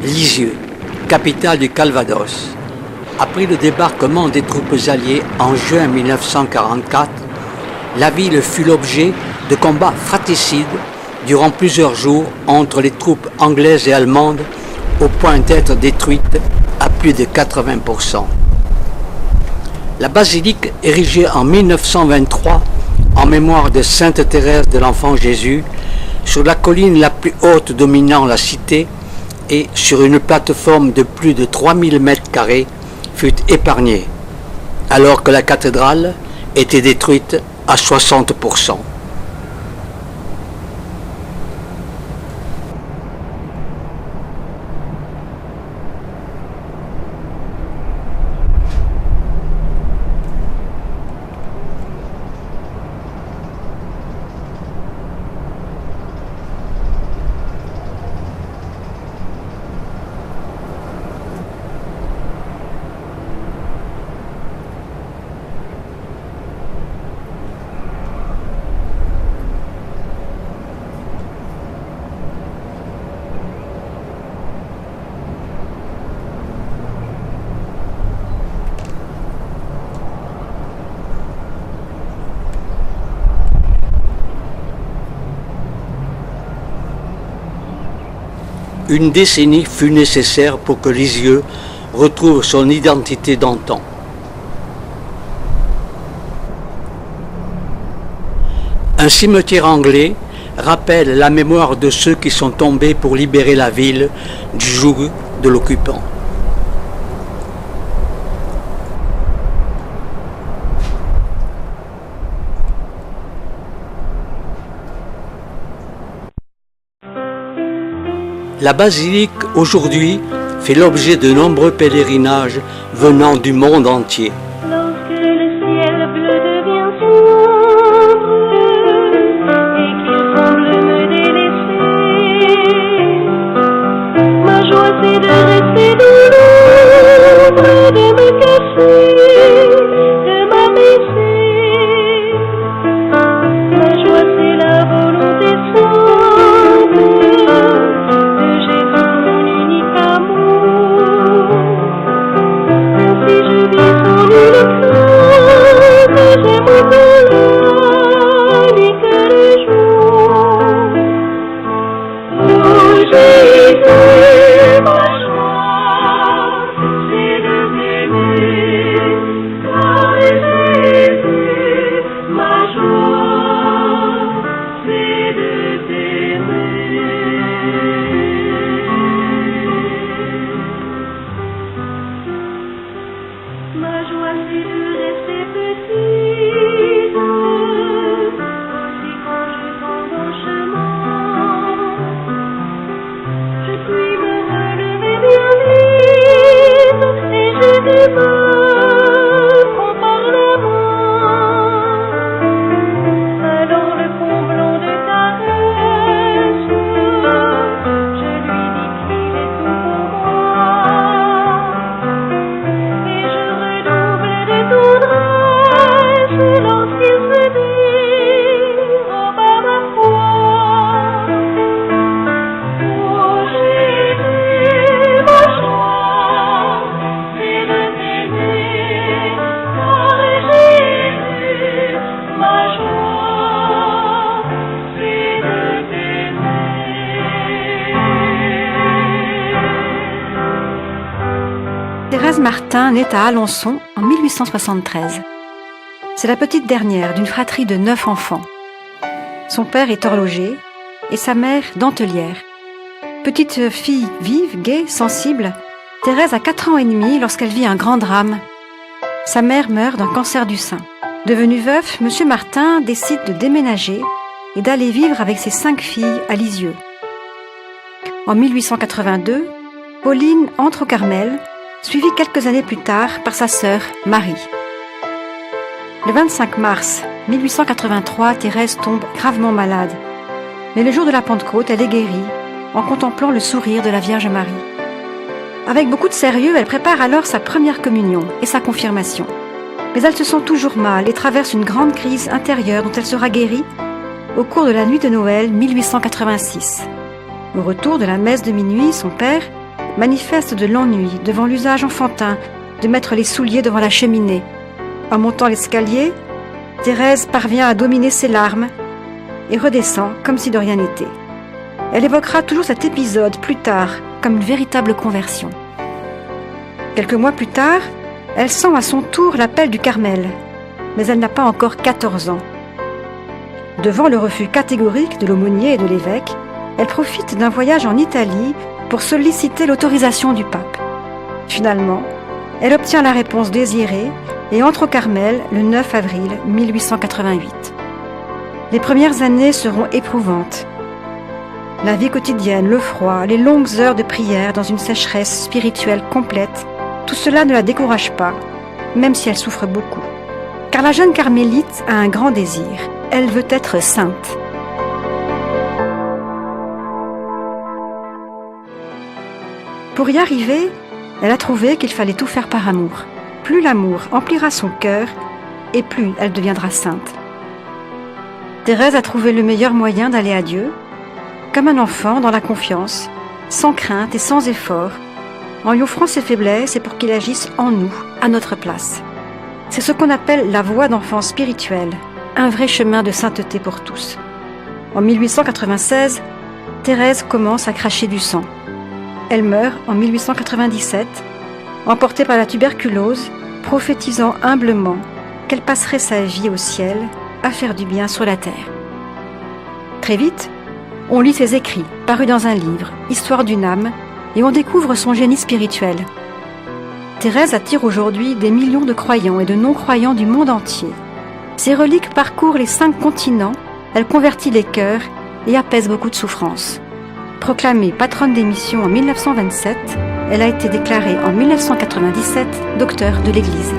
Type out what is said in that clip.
Lisieux, capitale du Calvados. Après le débarquement des troupes alliées en juin 1944, la ville fut l'objet de combats fratricides durant plusieurs jours entre les troupes anglaises et allemandes, au point d'être détruite à plus de 80%. La basilique, érigée en 1923 en mémoire de Sainte Thérèse de l'Enfant Jésus, sur la colline la plus haute dominant la cité et sur une plateforme de plus de 3000 mètres carrés, fut épargnée, alors que la cathédrale était détruite à 60%. Une décennie fut nécessaire pour que Lisieux retrouve son identité d'antan. Un cimetière anglais rappelle la mémoire de ceux qui sont tombés pour libérer la ville du joug de l'occupant. La basilique, aujourd'hui, fait l'objet de nombreux pèlerinages venant du monde entier. Lorsque le ciel bleu devient sombre et qu'il semble me délaisser, ma joie c'est de rester dans l'ombre, de me cacher, de m'abaisser. Ma joie c'est la volonté simple de Jésus mon unique amour. Ainsi je vis sans nulle crainte, j'aime autant la nuit que le jour. Oh Jésus, ma joie, c'est de t'aimer. Oh Jésus, ma joie, c'est de t'aimer. Ma joie c'est de rester petite, aussi quand je prends mon chemin. Je puis me relever bien vite et je démarre, prends par la main. Alors le comblant de caresses, je lui dis qu'il est tout pour moi. Et je redouble de tendresse lorsqu'il se dérobe à ma foi. Oh Jésus, ma joie, c'est de t'aimer. Oh Jésus, ma joie, c'est de t'aimer. Thérèse Martin naît à Alençon en 1873. C'est la petite dernière d'une fratrie de 9 enfants. Son père est horloger et sa mère dentelière. Petite fille vive, gaie, sensible, Thérèse a 4 ans et demi lorsqu'elle vit un grand drame. Sa mère meurt d'un cancer du sein. Devenu veuf, M. Martin décide de déménager et d'aller vivre avec ses 5 filles à Lisieux. En 1882, Pauline entre au Carmel, suivie quelques années plus tard par sa sœur Marie. Le 25 mars 1883, Thérèse tombe gravement malade. Mais le jour de la Pentecôte, elle est guérie en contemplant le sourire de la Vierge Marie. Avec beaucoup de sérieux, elle prépare alors sa première communion et sa confirmation. Mais elle se sent toujours mal et traverse une grande crise intérieure dont elle sera guérie au cours de la nuit de Noël 1886. Au retour de la messe de minuit, son père, manifeste de l'ennui devant l'usage enfantin de mettre les souliers devant la cheminée. En montant l'escalier, Thérèse parvient à dominer ses larmes et redescend comme si de rien n'était. Elle évoquera toujours cet épisode plus tard comme une véritable conversion. Quelques mois plus tard, elle sent à son tour l'appel du Carmel, mais elle n'a pas encore 14 ans. Devant le refus catégorique de l'aumônier et de l'évêque, elle profite d'un voyage en Italie pour solliciter l'autorisation du pape. Finalement, elle obtient la réponse désirée et entre au Carmel le 9 avril 1888. Les premières années seront éprouvantes. La vie quotidienne, le froid, les longues heures de prière dans une sécheresse spirituelle complète, tout cela ne la décourage pas, même si elle souffre beaucoup. Car la jeune carmélite a un grand désir. Elle veut être sainte. Pour y arriver, elle a trouvé qu'il fallait tout faire par amour. Plus l'amour emplira son cœur, et plus elle deviendra sainte. Thérèse a trouvé le meilleur moyen d'aller à Dieu, comme un enfant dans la confiance, sans crainte et sans effort, en lui offrant ses faiblesses et pour qu'il agisse en nous, à notre place. C'est ce qu'on appelle la voie d'enfant spirituelle, un vrai chemin de sainteté pour tous. En 1896, Thérèse commence à cracher du sang. Elle meurt en 1897, emportée par la tuberculose, prophétisant humblement qu'elle passerait sa vie au ciel à faire du bien sur la terre. Très vite, on lit ses écrits, parus dans un livre, Histoire d'une âme, et on découvre son génie spirituel. Thérèse attire aujourd'hui des millions de croyants et de non-croyants du monde entier. Ses reliques parcourent les 5 continents, elle convertit les cœurs et apaise beaucoup de souffrances. Proclamée patronne des missions en 1927, elle a été déclarée en 1997 docteur de l'Église.